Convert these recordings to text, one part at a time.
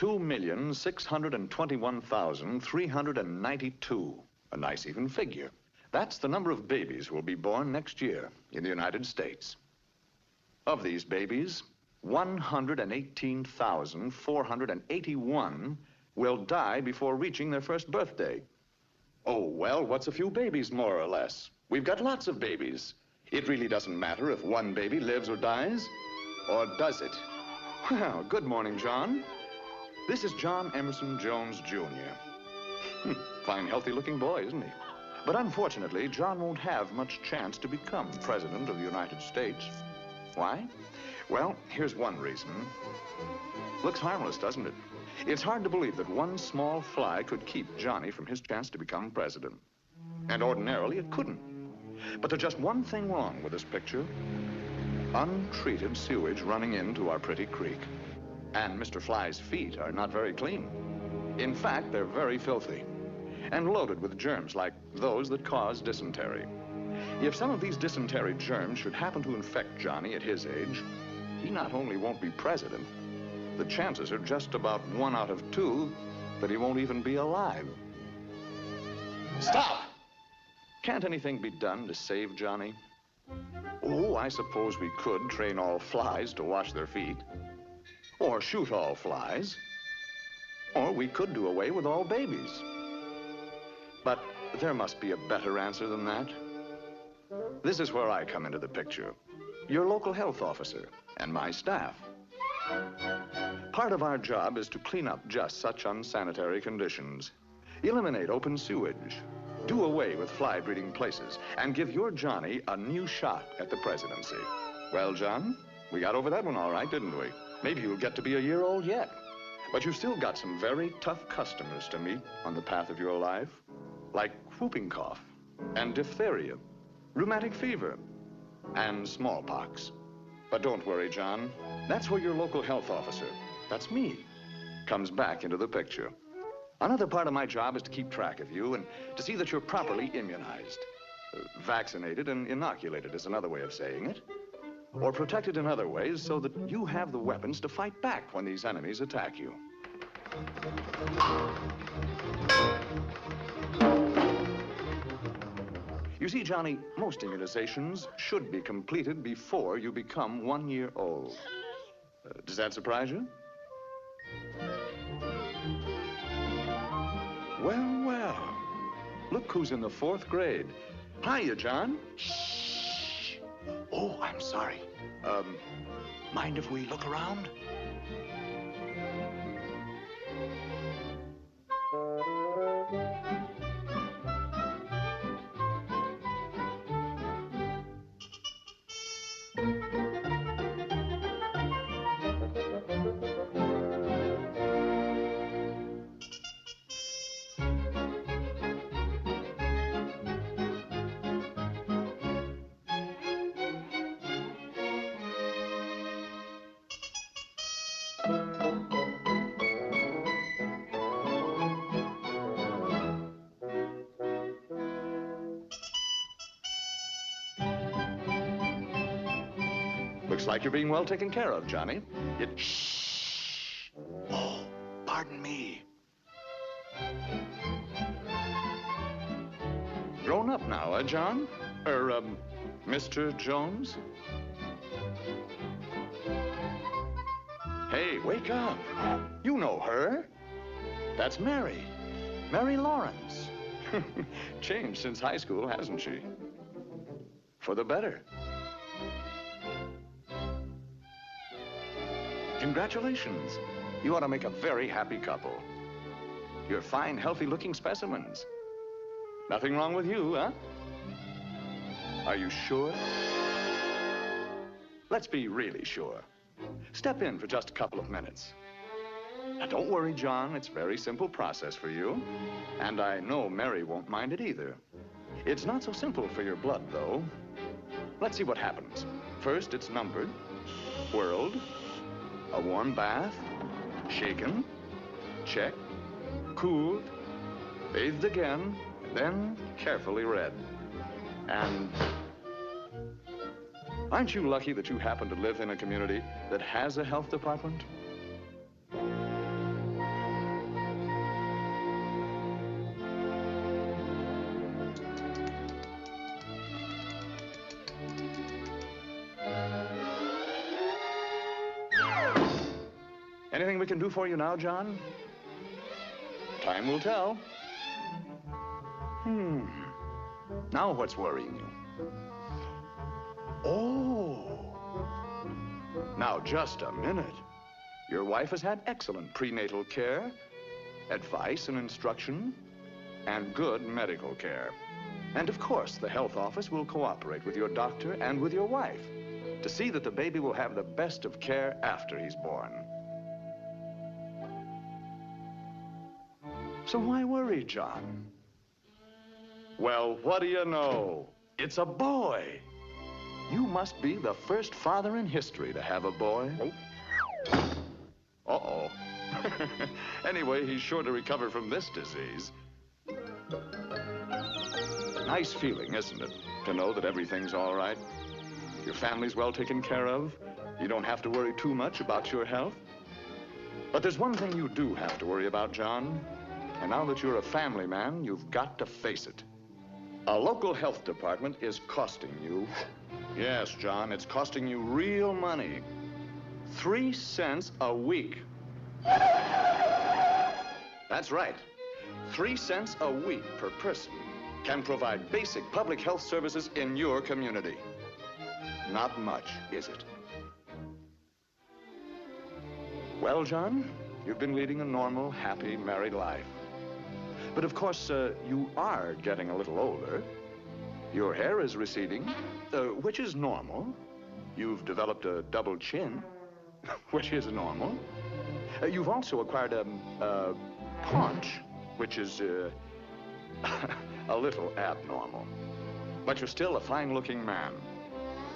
2,621,392. A nice even figure. That's the number of babies who will be born next year in the United States. Of these babies, 118,481 will die before reaching their first birthday. Oh, well, what's a few babies, more or less? We've got lots of babies. It really doesn't matter if one baby lives or dies, or does it? Well, good morning, John. This is John Emerson Jones, Jr. Fine, healthy-looking boy, isn't he? But unfortunately, John won't have much chance to become President of the United States. Why? Well, here's one reason. Looks harmless, doesn't it? It's hard to believe that one small fly could keep Johnny from his chance to become president. And ordinarily, it couldn't. But there's just one thing wrong with this picture. Untreated sewage running into our pretty creek. And Mr. Fly's feet are not very clean. In fact, they're very filthy and loaded with germs like those that cause dysentery. If some of these dysentery germs should happen to infect Johnny at his age, he not only won't be president, the chances are just about 1 out of 2 that he won't even be alive. Stop! Can't anything be done to save Johnny? Oh, I suppose we could train all flies to wash their feet. Or shoot all flies. Or we could do away with all babies. But there must be a better answer than that. This is where I come into the picture. Your local health officer and my staff. Part of our job is to clean up just such unsanitary conditions, eliminate open sewage, do away with fly-breeding places, and give your Johnny a new shot at the presidency. Well, John, we got over that one all right, didn't we? Maybe you'll get to be a year old yet. But you've still got some very tough customers to meet on the path of your life, like whooping cough and diphtheria, rheumatic fever, and smallpox. But don't worry, John. That's where your local health officer, that's me, comes back into the picture. Another part of my job is to keep track of you and to see that you're properly immunized. Vaccinated and inoculated is another way of saying it. Or protected in other ways so that you have the weapons to fight back when these enemies attack you. You see, Johnny, most immunizations should be completed before you become 1 year old. Does that surprise you? Well, well. Look who's in the 4th grade. Hiya, John. Shh. Oh, I'm sorry. Mind if we look around? Looks like you're being well taken care of, Johnny. Shh. Oh, pardon me. Grown up now, John? Mr. Jones? Hey, wake up. You know her. That's Mary. Mary Lawrence. Changed since high school, hasn't she? For the better. Congratulations. You ought to make a very happy couple. You're fine, healthy-looking specimens. Nothing wrong with you, huh? Are you sure? Let's be really sure. Step in for just a couple of minutes. Now, don't worry, John. It's a very simple process for you. And I know Mary won't mind it either. It's not so simple for your blood, though. Let's see what happens. First, it's numbered, whirled, a warm bath, shaken, checked, cooled, bathed again, then carefully read. And aren't you lucky that you happen to live in a community that has a health department? Anything we can do for you now, John? Time will tell. Now what's worrying you? Oh. Now, just a minute. Your wife has had excellent prenatal care, advice and instruction, and good medical care. And of course, the health office will cooperate with your doctor and with your wife to see that the baby will have the best of care after he's born. So why worry, John? Well, what do you know? It's a boy. You must be the first father in history to have a boy. Uh-oh. Anyway, he's sure to recover from this disease. Nice feeling, isn't it, to know that everything's all right? Your family's well taken care of. You don't have to worry too much about your health. But there's one thing you do have to worry about, John. And now that you're a family man, you've got to face it. A local health department is costing you. Yes, John, it's costing you real money. 3 cents a week. That's right. 3 cents a week per person can provide basic public health services in your community. Not much, is it? Well, John, you've been leading a normal, happy, married life. But of course, you are getting a little older. Your hair is receding, which is normal. You've developed a double chin, which is normal. You've also acquired a paunch, which is a little abnormal. But you're still a fine-looking man,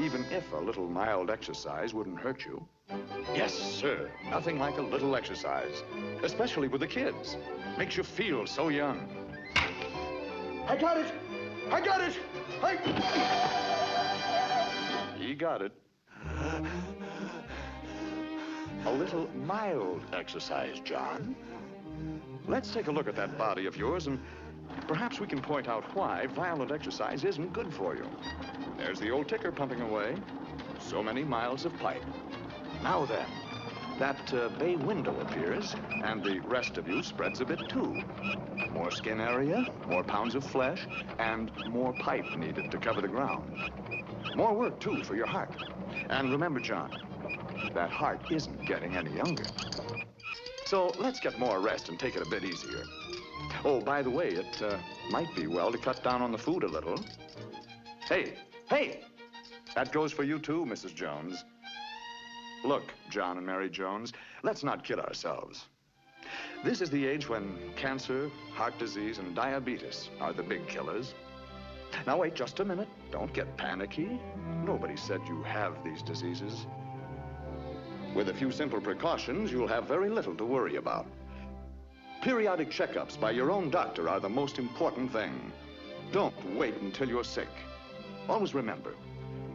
even if a little mild exercise wouldn't hurt you. Yes, sir. Nothing like a little exercise, especially with the kids. Makes you feel so young. I got it! I got it! He got it. A little mild exercise, John. Let's take a look at that body of yours, and perhaps we can point out why violent exercise isn't good for you. There's the old ticker pumping away. So many miles of pipe. Now then, that bay window appears, and the rest of you spreads a bit too. More skin area, more pounds of flesh, and more pipe needed to cover the ground. More work, too, for your heart. And remember, John, that heart isn't getting any younger. So let's get more rest and take it a bit easier. Oh, by the way, it might be well to cut down on the food a little. Hey! That goes for you, too, Mrs. Jones. Look, John and Mary Jones, let's not kid ourselves. This is the age when cancer, heart disease, and diabetes are the big killers. Now, wait just a minute. Don't get panicky. Nobody said you have these diseases. With a few simple precautions, you'll have very little to worry about. Periodic checkups by your own doctor are the most important thing. Don't wait until you're sick. Always remember,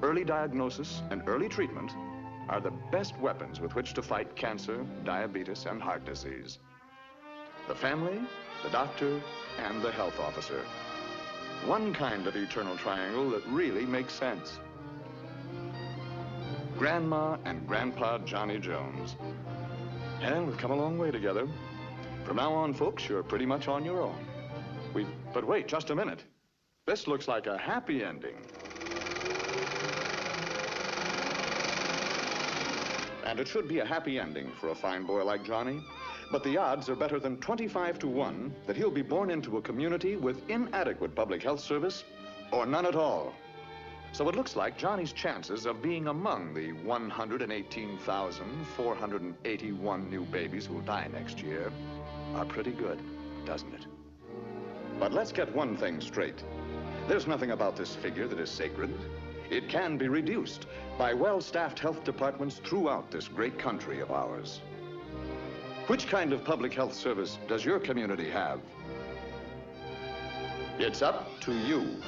early diagnosis and early treatment are the best weapons with which to fight cancer, diabetes, and heart disease. The family, the doctor, and the health officer. One kind of eternal triangle that really makes sense. Grandma and Grandpa Johnny Jones. And we've come a long way together. From now on, folks, you're pretty much on your own. But wait, just a minute. This looks like a happy ending. And it should be a happy ending for a fine boy like Johnny. But the odds are better than 25 to 1 that he'll be born into a community with inadequate public health service or none at all. So it looks like Johnny's chances of being among the 118,481 new babies who'll die next year are pretty good, doesn't it? But let's get one thing straight. There's nothing about this figure that is sacred. It can be reduced by well-staffed health departments throughout this great country of ours. Which kind of public health service does your community have? It's up to you.